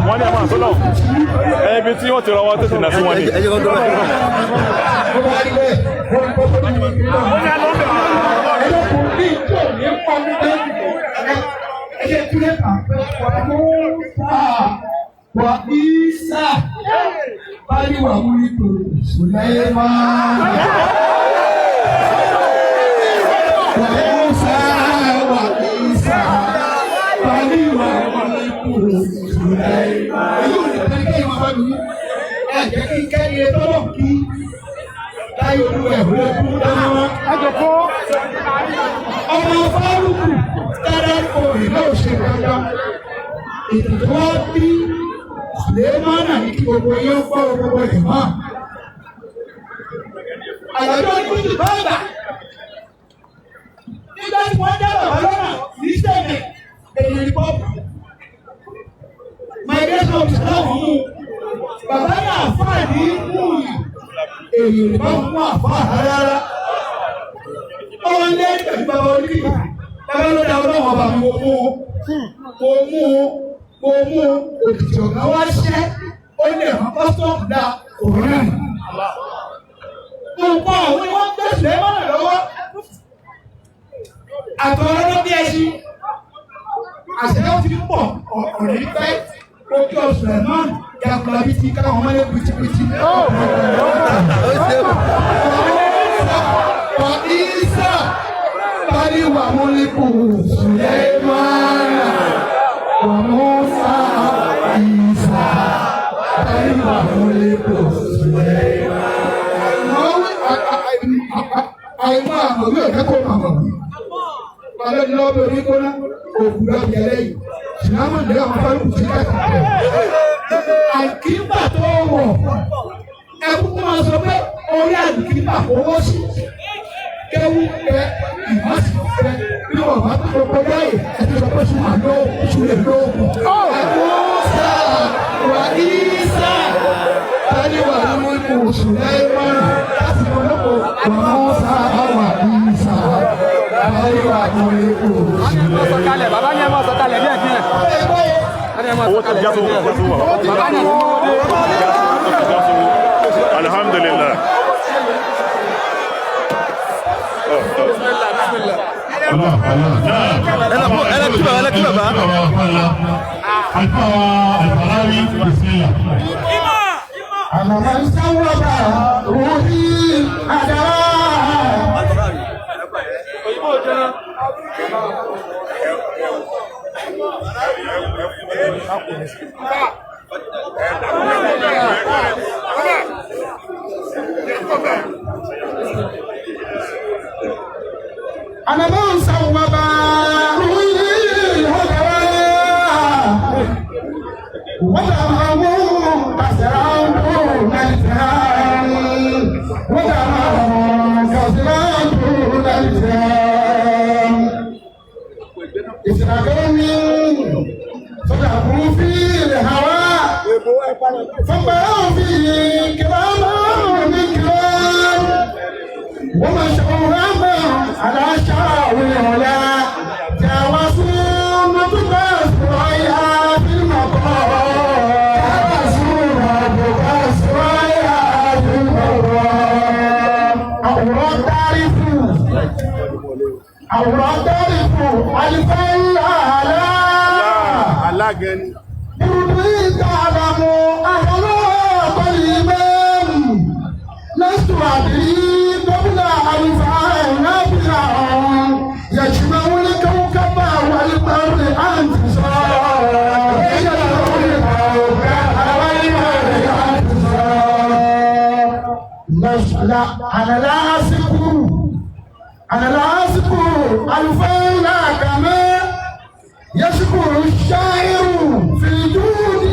wọ́n ní àwọn àtọ́lọ̀ ẹbí tí wọ́n ti rọwọ́ tó sì nà sí wọn ni. Wa Isa bali wa Muliku Sulaiman wa Musa wa Isa bali wa Muliku Sulaiman. Èyí ò ní kẹ́kẹ́ ìwọ̀n bá mi ẹ jẹ́ kí kẹ́ni ẹ tọ́lọ̀ kí láyé olú ẹ̀ wọlé kú dáná. Ọmọ Faruq tẹ́lẹ̀ òrì náà ṣe dandan. Ìdìbò bí Sulaiman ní kí gbogbo yẹn gbọ́ gbogbo ìmọ̀. Àyàjọ́ ní kí bàbá. Nígbà tí wọ́n dá bàbá lọ́nà ní sẹ́mi, èyí ni pọ́pù. Migration of Islam mú. Bàbá náà fà ní múùyàn. Èyí ni bá mú àfà rárá. Ọwọ́ ní ẹ̀rí pẹ̀lú bàbá Oriki. Bàbá ló dá ọlọ́wọ́ bàbá mi mú òkìtì ọ̀gá wá ṣẹ́ ó lè rán pásítọ̀ọ̀mù dá òun náà. Nǹkan àwọn ni wọ́n gbé Sulaiman lọ́wọ́. Àtọ̀rọ̀ ló bí ẹṣin. Àṣẹ ti pọ̀ ọ̀rẹ́ pẹ́ ojú Sulaiman yàgùlà bíi ti káwọn ọmọdé pìtìpìtì. Wà Isa bali wa Muliku Sulaiman. Wa Musa Isa bali wa Muliku Sulaiman. Àìmọ̀ àmọ̀wé ọ̀dẹ́kọ̀ọ́ màmọ̀. Balẹ̀ ní lọ́wọ́ orí kóná òkúra yẹlẹ́ yìí. Sìlámù ní àwọn Faruq ti kẹ́kọ̀ọ́. Àkíńbà tó wọ̀ ẹkú tó máa sọ pé orí àkíńbà owó sí. Kéwú pẹ ìmọ̀sí pẹ bí wọ́n bá tó kọjá yìí ẹ̀sìn sọ pé sùnmà lóògùn sùnlẹ̀ lóògùn. Musa wa Isa bali wa Muliku Sulaiman láti mọ̀ lọ́pọ̀ wa Musa wa Isa bali wa Muliku Sulaiman. Bàbá ní ẹ máa sọ kalẹ̀ díẹ̀ díẹ̀. owó tó já sówó Bàbá ní ẹ alhamdulillah. أنا من صوب روحي ودمه كسرا دون الجهل ودمه كسرا دون الجهل إسرائيل صدقوا في الهواء فبقوا فيه كراما من كرام ومشعورا على شاوي ولا جاوزوا نطبع سرايا في المطار جاوزوا نطبع سرايا في المطار أوراد تعرفوا ألفا لا يريد تعلموا أهلا طيبا لست أدري قبل ألف نبلا يجمع الكوكب والبر انتصار يجمع الكوكب والبر لا أنا لا أذكر ألفا كما يشكر الشاعر في جود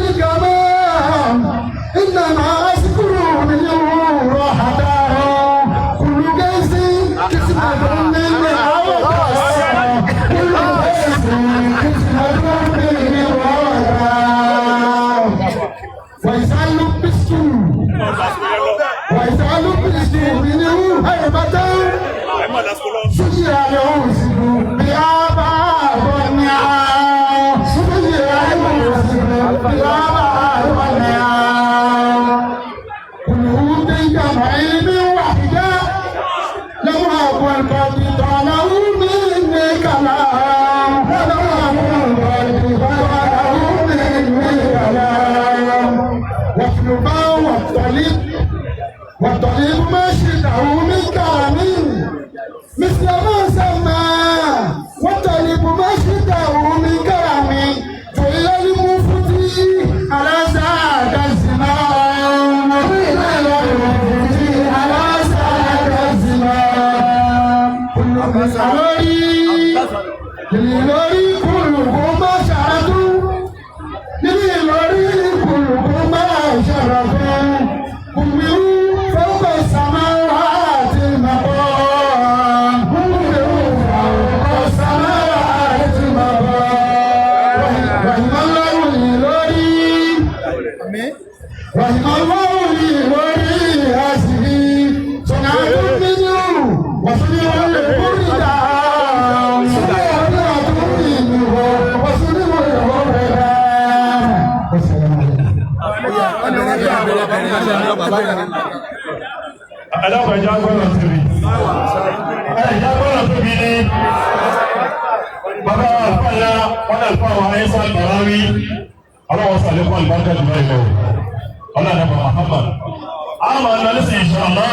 Ìlọrí kùlùkù bá ṣàtú. Níbi ìlọrí kùlùkù bá ṣàràfẹ́. Kùmíú fọ́kọ̀ sàmáwá àti màbọ̀. Kùmíú fọ́kọ̀ sàmáwá àti màbọ̀. Wàhìmọ́láwù ìlọrí. Wàhìmọ́láwù ìlọrí àṣìrí. Sọ̀nà àdúgbò wàsílẹ̀ lè kúrì dà. Adáwọ̀ ẹja gbọ́dọ̀ tóbi. Ẹja gbọ́dọ̀ tóbi ní. Bàbá àlùfáà wọn àlùfáà wọn ayé sọ àgbàláwí. Ọlọ́wọ́ sàlékún àlùbáríkà jùlọ ìlọ. Ọlọ́dàbọ̀ Muhammad. Àmọ́ ìlọlẹ́sìn ìṣọ̀lá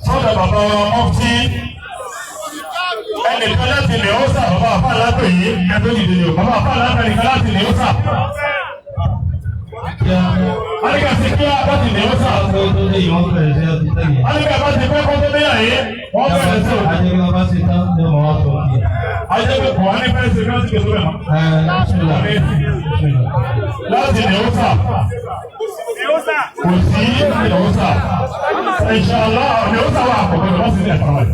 sọ́dọ̀ bàbá Mufti. Ẹnìkan láti lè ó sà bàbá àfáà lápẹ̀ yìí. Ẹgbẹ́ ìdílé o. Bàbá àfáà lápẹ̀ nìkan láti lè ó sà. Alika se kí a bá ti lè ó sà. Alika bá ti pẹ́ kó tó dé àyè. Wọ́n bẹ̀rẹ̀ sí o. Ajẹ́pẹ̀ kò wá ní fẹ́ ṣe fẹ́ ṣe tó rẹ̀ mọ́. Láti lè ó sà. Kò sí lè ó sà. Inshallah lè ó sà wà àkọ́kọ́ lọ́sí ní ẹ̀ka wáyé.